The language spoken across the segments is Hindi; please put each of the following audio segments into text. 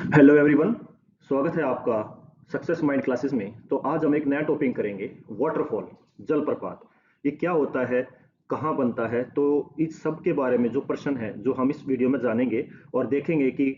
Hello everyone. स्वागत है आपका सक्सेस माइंड क्लासेस में। तो आज हम एक नया टॉपिक करेंगे, वाटरफॉल, जलप्रपात। ये क्या होता है, कहाँ बनता है, तो इस सब के बारे में जो प्रश्न है जो हम इस वीडियो में जानेंगे और देखेंगे कि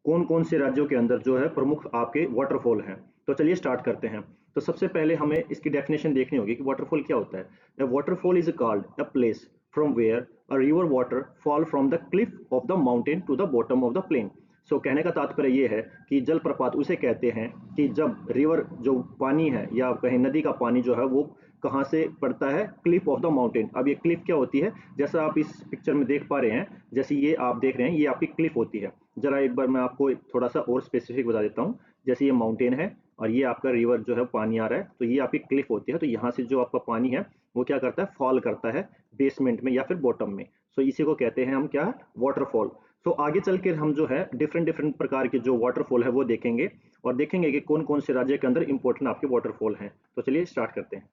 कौन कौन से राज्यों के अंदर जो है प्रमुख आपके वाटरफॉल हैं। तो चलिए स्टार्ट करते हैं। तो सबसे पहले हमें इसकी डेफिनेशन देखनी होगी कि वाटरफॉल क्या होता है। A waterfall is called a place from where a river water fall from the cliff of the mountain to the bottom of the plain. So कहने का तात्पर्य ये है कि जलप्रपात उसे कहते हैं कि जब रिवर जो पानी है या कहीं नदी का पानी जो है वो कहाँ से पड़ता है, क्लिफ ऑफ द माउंटेन। अब ये क्लिफ क्या होती है, जैसा आप इस पिक्चर में देख पा रहे हैं, जैसे ये आप देख रहे हैं, ये आपकी क्लिफ होती है। जरा एक बार मैं आपको थोड़ा सा और स्पेसिफिक बता देता हूँ। जैसे ये माउंटेन है और ये आपका रिवर जो है पानी आ रहा है, तो ये आपकी क्लिफ होती है। तो यहाँ से जो आपका पानी है वो क्या करता है, फॉल करता है बेसमेंट में या फिर बॉटम में। सो इसी को कहते हैं हम क्या, वाटरफॉल। तो आगे चल के हम जो है डिफरेंट डिफरेंट प्रकार के जो वाटरफॉल है वो देखेंगे और देखेंगे कि कौन कौन से राज्य के अंदर इंपॉर्टेंट आपके वाटरफॉल हैं। तो चलिए स्टार्ट करते हैं।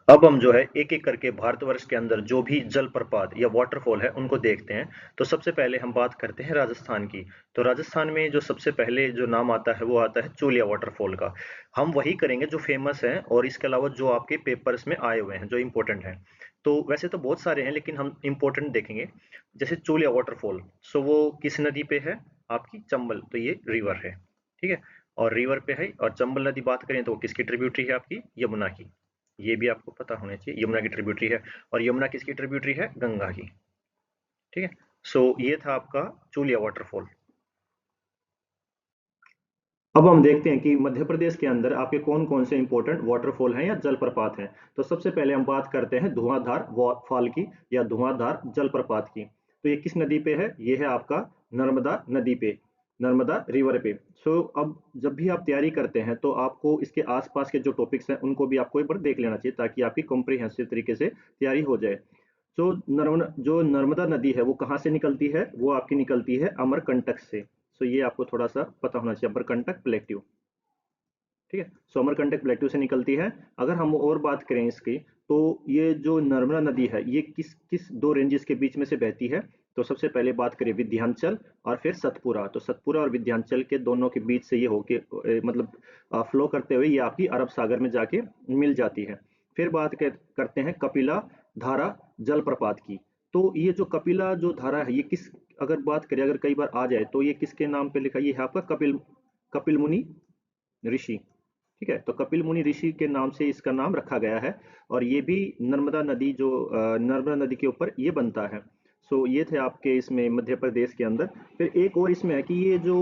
अब हम जो है एक एक करके भारतवर्ष के अंदर जो भी जलप्रपात या वाटरफॉल है उनको देखते हैं। तो सबसे पहले हम बात करते हैं राजस्थान की। तो राजस्थान में जो सबसे पहले जो नाम आता है वो आता है चूलिया वाटरफॉल का। हम वही करेंगे जो फेमस है और इसके अलावा जो आपके पेपर्स में आए हुए हैं जो इंपॉर्टेंट हैं। तो वैसे तो बहुत सारे हैं लेकिन हम इंपॉर्टेंट देखेंगे। जैसे चूलिया वाटरफॉल, सो वो किस नदी पे है, आपकी चंबल, तो ये रिवर है, ठीक है। और रिवर पे है, और चंबल नदी बात करें तो वो किसकी ट्रिब्यूटरी है, आपकी यमुना की। ये भी आपको पता होना चाहिए, यमुना की ट्रिब्यूटरी है। और यमुना किसकी ट्रिब्यूटरी है, गंगा की, ठीक है। सो ये था आपका चूलिया वाटरफॉल। अब हम देखते हैं कि मध्य प्रदेश के अंदर आपके कौन कौन से इंपॉर्टेंट वाटरफॉल हैं या जलप्रपात हैं। तो सबसे पहले हम बात करते हैं धुआंधार फॉल की या धुआंधार जलप्रपात की। तो ये किस नदी पे है, ये है आपका नर्मदा नदी पे, नर्मदा रिवर पे। सो अब जब भी आप तैयारी करते हैं तो आपको इसके आसपास के जो टॉपिक्स हैं उनको भी आपको एक बार देख लेना चाहिए ताकि आपकी कॉम्प्रिहेंसिव तरीके से तैयारी हो जाए। तो जो नर्मदा नदी है वो कहाँ से निकलती है, वो आपकी निकलती है अमरकंटक से। सो ये आपको थोड़ा सा पता होना चाहिए, अमरकंटक प्लेट्यू, ठीक है। सो अमरकंटक प्लेट्यू से निकलती है। अगर हम और बात करें इसकी, तो ये जो नर्मदा नदी है ये किस किस दो रेंजेस के बीच में से बहती है। तो सबसे पहले बात करें विंध्याचल और फिर सतपुरा। तो सतपुरा और विंध्याचल के दोनों के बीच से ये होके मतलब फ्लो करते हुए ये आपकी अरब सागर में जाके मिल जाती है। फिर करते हैं कपिला धारा जलप्रपात की। तो ये जो कपिला जो धारा है ये किस, अगर बात करें, अगर कई बार आ जाए तो ये किसके नाम पे लिखा, ये है आपका कपिल कपिल मुनि ऋषि, ठीक है। तो कपिल मुनि ऋषि के नाम से इसका नाम रखा गया है। और ये भी नर्मदा नदी जो नर्मदा नदी के ऊपर ये बनता है। सो ये थे आपके इसमें मध्य प्रदेश के अंदर। फिर एक और इसमें है कि ये जो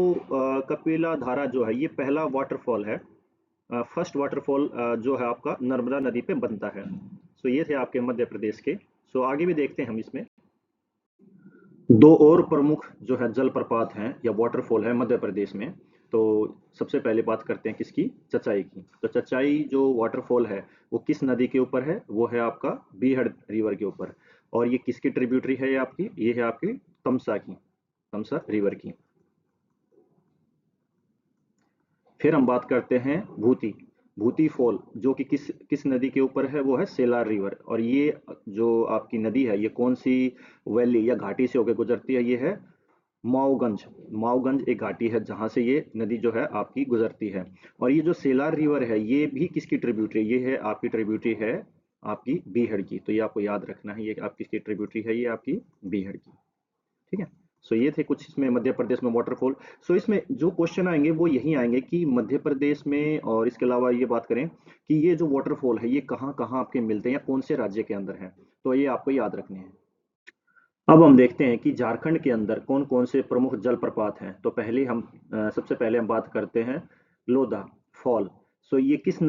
कपिला धारा जो है ये पहला वाटरफॉल है, फर्स्ट वाटरफॉल जो है आपका नर्मदा नदी पे बनता है। सो ये थे आपके मध्य प्रदेश के। सो आगे भी देखते हैं हम इसमें। दो और प्रमुख जो है जलप्रपात हैं या वाटरफॉल है मध्य प्रदेश में। तो सबसे पहले बात करते हैं किसकी, चचाई की। तो चचाई जो वाटरफॉल है वो किस नदी के ऊपर है, वो है आपका बीहड़ रिवर के ऊपर। और ये किसकी ट्रिब्यूटरी है, ये आपकी, ये है आपकी तमसा की, तमसा रिवर की। फिर हम बात करते हैं भूती, भूती फॉल जो कि किस किस नदी के ऊपर है, वो है सेलार रिवर। और ये जो आपकी नदी है ये कौन सी वैली या घाटी से होकर गुजरती है, ये है माओगंज। माओगंज एक घाटी है जहां से ये नदी जो है आपकी गुजरती है। और ये जो सेलार रिवर है ये भी किसकी ट्रिब्यूटरी, ये है आपकी ट्रिब्यूटरी है आपकी बीहड़ की। तो ये आपको याद रखना है, ये आप किसकी ट्रिब्यूटरी है, ये आपकी बीहड़ की, ठीक है। सो ये थे कुछ इसमें मध्य प्रदेश में वाटरफॉल। सो इसमें जो क्वेश्चन आएंगे वो यही आएंगे कि मध्य प्रदेश में, और इसके अलावा ये बात करें कि ये जो वाटरफॉल है ये कहाँ कहाँ आपके मिलते हैं या कौन से राज्य के अंदर हैं। तो ये आपको याद रखने हैं। अब हम देखते हैं कि झारखंड के अंदर कौन कौन से प्रमुख जलप्रपात हैं। तो सबसे पहले हम बात करते हैं लोधा फॉल। सो ये किस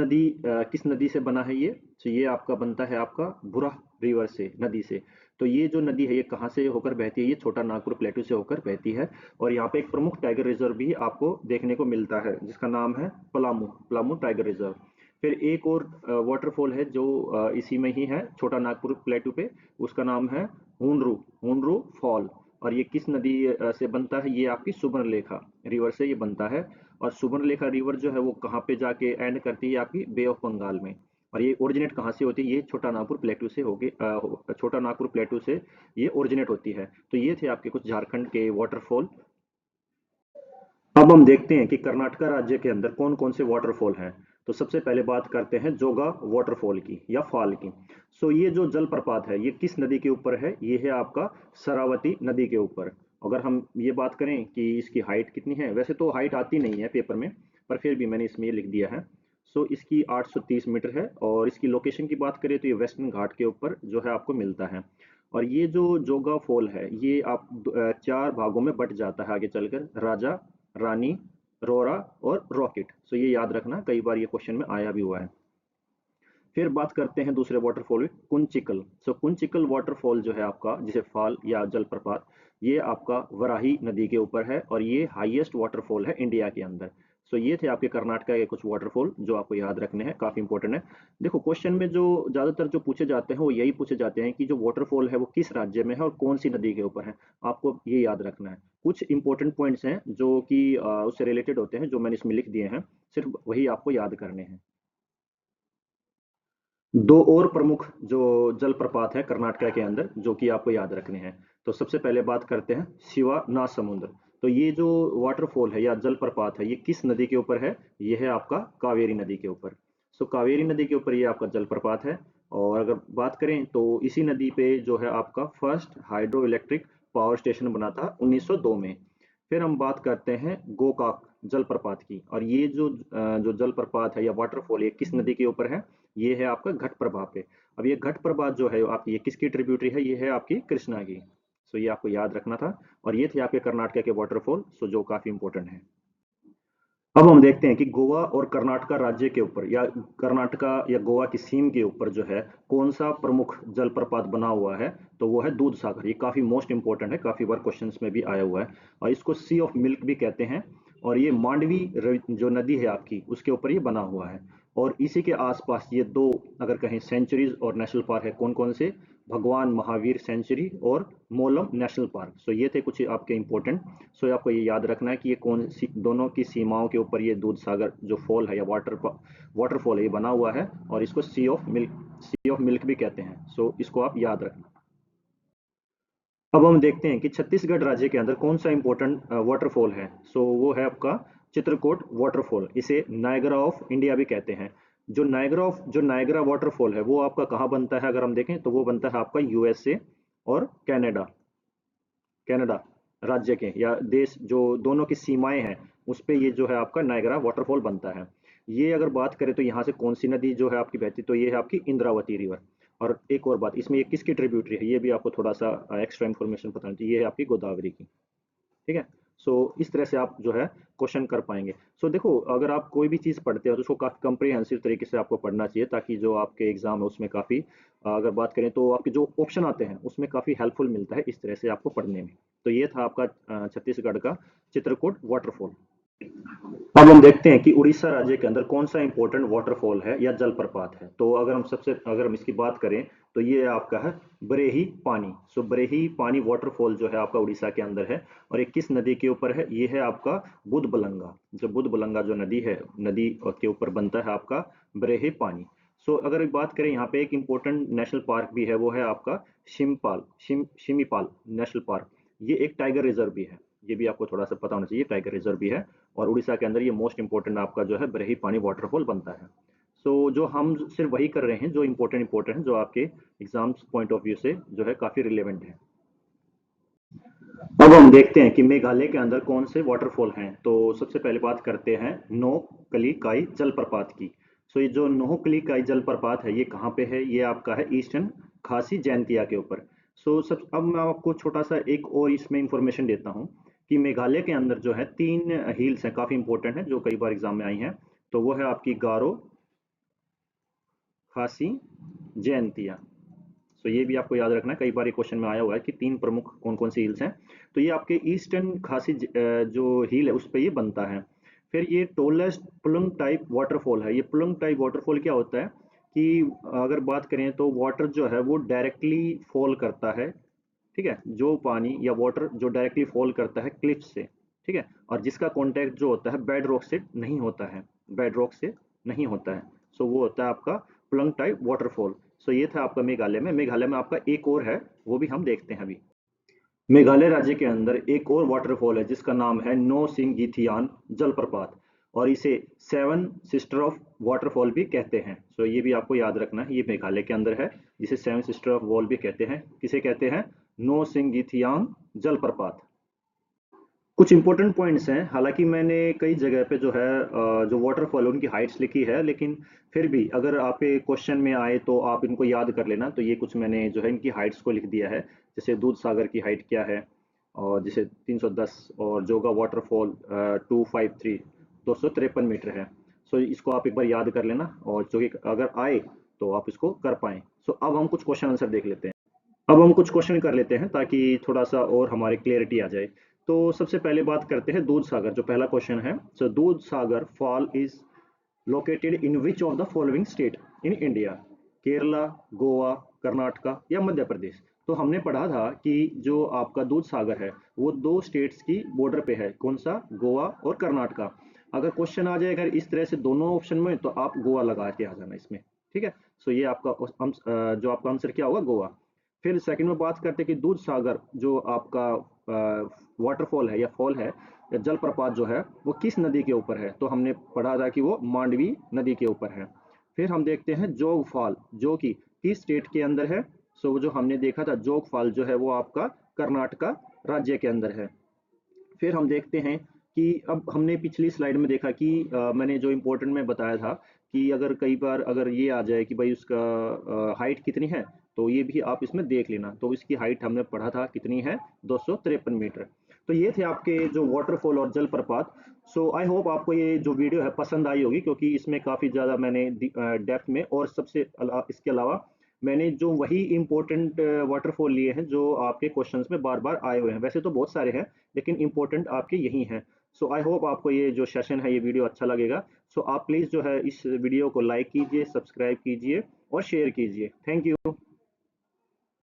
नदी से बना है ये, तो ये आपका बनता है आपका बुरा रिवर से, नदी से। तो ये जो नदी है ये कहाँ से होकर बहती है, ये छोटा नागपुर प्लेटू से होकर बहती है। और यहाँ पे एक प्रमुख टाइगर रिजर्व भी आपको देखने को मिलता है जिसका नाम है पलामू, पलामू टाइगर रिजर्व। फिर एक और वाटरफॉल है जो इसी में ही है, छोटा नागपुर प्लेटू पे, उसका नाम है हुंडरू, हुंडरू फॉल। और ये किस नदी से बनता है, ये आपकी सुबर्णरेखा रिवर से ये बनता है। और सुबर्णरेखा रिवर जो है वो कहाँ पे जाके एंड करती है, आपकी बे ऑफ बंगाल में। और ये ओरिजिनेट कहाँ से होती है, ये छोटा नागपुर प्लेटू से छोटा नागपुर प्लेटू से ये ओरिजिनेट होती है। तो ये थे आपके कुछ झारखंड के वाटरफॉल। अब अब हम देखते हैं कि कर्नाटका राज्य के अंदर कौन कौन से वाटरफॉल हैं। तो सबसे पहले बात करते हैं जोगा वाटरफॉल की या फॉल की। सो ये जो जलप्रपात है ये किस नदी के ऊपर है? ये है आपका शरावती नदी के ऊपर। अगर हम ये बात करें कि इसकी हाइट कितनी है, वैसे तो हाइट आती नहीं है पेपर में, पर फिर भी मैंने इसमें ये लिख दिया है। सो इसकी 830 मीटर है और इसकी लोकेशन की बात करें तो ये वेस्टर्न घाट के ऊपर जो है आपको मिलता है। और ये जो जोगा फॉल है ये आप चार भागों में बट जाता है आगे चलकर, राजा, रानी, रोरा और रॉकेट। सो ये याद रखना, कई बार ये क्वेश्चन में आया भी हुआ है। फिर बात करते हैं दूसरे वाटरफॉल में, कुंचिकल। सो कुंचिकल वाटरफॉल जो है आपका, जिसे फॉल या जलप्रपात, ये आपका वराही नदी के ऊपर है और ये हाईएस्ट वाटरफॉल है इंडिया के अंदर। सो ये थे आपके कर्नाटका के कुछ वाटरफॉल जो आपको याद रखने हैं, काफी इंपॉर्टेंट है। देखो क्वेश्चन में जो ज्यादातर जो पूछे जाते हैं वो यही पूछे जाते हैं कि जो वाटरफॉल है वो किस राज्य में है और कौन सी नदी के ऊपर है। आपको ये याद रखना है। कुछ इंपॉर्टेंट पॉइंट्स हैं जो कि उससे रिलेटेड होते हैं, जो मैंने इसमें लिख दिए हैं, सिर्फ वही आपको याद करने हैं। दो और प्रमुख जो जलप्रपात है कर्नाटका के अंदर जो कि आपको याद रखने हैं। तो सबसे पहले बात करते हैं शिवानाथ समुद्र। तो ये जो वाटरफॉल है या जलप्रपात है ये किस नदी के ऊपर है? ये है आपका कावेरी नदी के ऊपर। सो कावेरी नदी के ऊपर ये आपका जलप्रपात है। और अगर बात करें तो इसी नदी पे जो है आपका first hydro electric power station बना था 1902 में। फिर हम बात करते हैं गोकाक जलप्रपात की। और ये जो जलप्रपात है या वाटरफॉल ये किस नदी के ऊपर है? ये है आपका घटप्रभा पे। अब ये घटप्रभा जो है आपकी ये किसकी ट्रिब्यूटरी है? ये है आपकी कृष्णा की। सो ये आपको याद रखना था। और ये थे आपके कर्नाटका के वाटरफॉल, सो जो काफी इंपॉर्टेंट है। अब हम देखते हैं कि गोवा और कर्नाटका राज्य के ऊपर या कर्नाटका या गोवा की सीम के ऊपर जो है कौन सा प्रमुख जलप्रपात बना हुआ है। तो वो है दूध सागर। ये काफी मोस्ट इंपॉर्टेंट है, काफी बार क्वेश्चंस में भी आया हुआ है। और इसको सी ऑफ मिल्क भी कहते हैं। और ये मांडवी जो नदी है आपकी उसके ऊपर ये बना हुआ है। और इसी के आसपास ये दो, अगर कहें, सेंचुरीज और नेशनल पार्क है। कौन कौन से? भगवान महावीर सेंचुरी और मोलम नेशनल पार्क। सो ये थे कुछ आपके इंपॉर्टेंट। सो आपको ये याद रखना है कि ये कौन सी दोनों की सीमाओं के ऊपर ये दूध सागर जो फॉल है या वाटरफॉल है ये बना हुआ है। और इसको सी ऑफ मिल्क भी कहते हैं। सो इसको आप याद रखना। अब हम देखते हैं कि छत्तीसगढ़ राज्य के अंदर कौन सा इंपॉर्टेंट वाटरफॉल है। सो वो है आपका चित्रकूट वाटरफॉल। इसे नायगरा ऑफ इंडिया भी कहते हैं। जो नायगरा वाटरफॉल है वो आपका कहाँ बनता है? अगर हम देखें तो वो बनता है आपका यूएसए और कनाडा, कनाडा राज्य के या देश जो दोनों की सीमाएं हैं उस पे ये जो है आपका नायगरा वाटरफॉल बनता है। ये अगर बात करें तो यहाँ से कौन सी नदी जो है आपकी बहती? तो ये है आपकी इंद्रावती रिवर। और एक और बात, इसमें ये किसकी ट्रिब्यूटरी है? ये भी आपको थोड़ा सा एक्स्ट्रा इन्फॉर्मेशन पता चाहिए। ये है आपकी गोदावरी की। ठीक है। सो इस तरह से आप जो है क्वेश्चन कर पाएंगे। सो देखो, अगर आप कोई भी चीज़ पढ़ते हो तो उसको काफ़ी कंप्रिहेंसिव तरीके से आपको पढ़ना चाहिए, ताकि जो आपके एग्जाम है उसमें काफ़ी, अगर बात करें तो आपके जो ऑप्शन आते हैं उसमें काफ़ी हेल्पफुल मिलता है इस तरह से आपको पढ़ने में। तो ये था आपका छत्तीसगढ़ का चित्रकूट वाटरफॉल। अब हम देखते हैं कि उड़ीसा राज्य के अंदर कौन सा इंपॉर्टेंट वाटरफॉल है या जलप्रपात है। तो अगर हम इसकी बात करें तो ये आपका है बरेही पानी। सो बरेही पानी वाटरफॉल जो है आपका उड़ीसा के अंदर है। और ये किस नदी के ऊपर है? ये है आपका बुधबलंगा। जो बुधबलंगा जो नदी है, नदी के ऊपर बनता है आपका बरेही पानी। सो अगर एक बात करें यहाँ पे एक इंपॉर्टेंट नेशनल पार्क भी है, वो है आपका शिमिपाल नेशनल पार्क। ये एक टाइगर रिजर्व भी है। ये भी आपको थोड़ा सा पता होना चाहिए, टाइगर रिजर्व भी है। और उड़ीसा के अंदर ये मोस्ट इंपॉर्टेंट आपका जो है बरही पानी वाटरफॉल बनता है। सो जो हम सिर्फ वही कर रहे हैं जो इंपॉर्टेंट है, जो आपके एग्जाम्स पॉइंट ऑफ व्यू से जो है काफी रिलेवेंट है। अब हम देखते हैं कि मेघालय के अंदर कौन से वाटरफॉल हैं। तो सबसे पहले बात करते हैं नोकली काई जलप्रपात की। सो ये जो नोकली काई जलप्रपात है ये कहाँ पे है? ये आपका है ईस्टर्न खासी जैंतिया के ऊपर। सो सब अब मैं आपको छोटा सा एक और इसमें इंफॉर्मेशन देता हूँ कि मेघालय के अंदर जो है तीन हिल्स हैं, काफी इंपॉर्टेंट है, जो कई बार एग्जाम में आई हैं। तो वो है आपकी गारो, खासी, जैंतिया। सो ये भी आपको याद रखना है, कई बार ये क्वेश्चन में आया हुआ है कि तीन प्रमुख कौन कौन सी हिल्स हैं। तो ये आपके ईस्टर्न खासी जो हिल है उस पर ये बनता है। फिर ये टोलेस्ट प्लंग टाइप वाटरफॉल है। ये प्लंग टाइप वाटरफॉल क्या होता है कि अगर बात करें तो वाटर जो है वो डायरेक्टली फॉल करता है। ठीक है, जो पानी या वाटर जो डायरेक्टली फॉल करता है क्लिफ से। ठीक है, और जिसका कांटेक्ट जो होता है बेड रॉक से नहीं होता है, बेड रॉक से नहीं होता है। सो वो होता है आपका प्लंग टाइप वाटरफॉल। सो ये था आपका मेघालय में। मेघालय में आपका एक और है, वो भी हम देखते हैं अभी। मेघालय राज्य के अंदर एक और वाटरफॉल है जिसका नाम है नो सिंगीथियान जलप्रपात, और इसे सेवन सिस्टर ऑफ वाटरफॉल भी कहते हैं। सो ये भी आपको याद रखना है, ये मेघालय के अंदर है, जिसे सेवन सिस्टर ऑफ वॉल भी कहते हैं। किसे कहते हैं? नो सिंगीथियान जलप्रपात। कुछ इंपॉर्टेंट पॉइंट्स हैं, हालांकि मैंने कई जगह पे जो है जो वाटरफॉल उनकी हाइट्स लिखी है, लेकिन फिर भी अगर आपके क्वेश्चन में आए तो आप इनको याद कर लेना। तो ये कुछ मैंने जो है इनकी हाइट्स को लिख दिया है, जैसे दूध सागर की हाइट क्या है, और जैसे 310, और जोगा वाटरफॉल 253 253 मीटर है। सो इसको आप एक बार याद कर लेना, और जो कि अगर आए तो आप इसको कर पाएँ। सो अब हम कुछ क्वेश्चन आंसर देख लेते हैं। अब हम कुछ क्वेश्चन कर लेते हैं ताकि थोड़ा सा और हमारे क्लियरिटी आ जाए। तो सबसे पहले बात करते हैं दूध सागर, जो पहला क्वेश्चन है। So Dudh Sagar fall is located in which of the following state in India? Kerala, Goa, Karnataka या मध्य प्रदेश? तो हमने पढ़ा था कि जो आपका दूध सागर है वो दो स्टेट्स की बॉर्डर पे है, कौन सा? गोवा और कर्नाटका। अगर क्वेश्चन आ जाए अगर इस तरह से दोनों ऑप्शन में, तो आप गोवा लगा के आ जाना इसमें। ठीक है, सो ये आपका जो आपका आंसर क्या होगा? गोवा। फिर सेकंड में बात करते हैं कि दूध सागर जो आपका वाटरफॉल है या फॉल है या जलप्रपात जो है वो किस नदी के ऊपर है? तो हमने पढ़ा था कि वो मांडवी नदी के ऊपर है। फिर हम देखते हैं जोग फॉल, जो कि किस स्टेट के अंदर है? सो जो हमने देखा था जोग फॉल जो है वो आपका कर्नाटका राज्य के अंदर है। फिर हम देखते हैं कि अब हमने पिछली स्लाइड में देखा कि मैंने जो इम्पोर्टेंट में बताया था कि अगर कई बार अगर ये आ जाए कि भाई उसका हाइट कितनी है, तो ये भी आप इसमें देख लेना। तो इसकी हाइट हमने पढ़ा था कितनी है? 253 मीटर। तो ये थे आपके जो वाटरफॉल और जलप्रपात। सो आई होप आपको ये जो वीडियो है पसंद आई होगी, क्योंकि इसमें काफ़ी ज़्यादा मैंने डेप्थ में, और इसके अलावा मैंने जो वही इंपॉर्टेंट वाटरफॉल लिए हैं जो आपके क्वेश्चंस में बार बार आए हुए हैं। वैसे तो बहुत सारे हैं, लेकिन इंपॉर्टेंट आपके यही हैं। सो आई होप आपको ये जो सेशन है, ये वीडियो अच्छा लगेगा। सो आप प्लीज़ जो है इस वीडियो को लाइक कीजिए, सब्सक्राइब कीजिए और शेयर कीजिए। Thank you.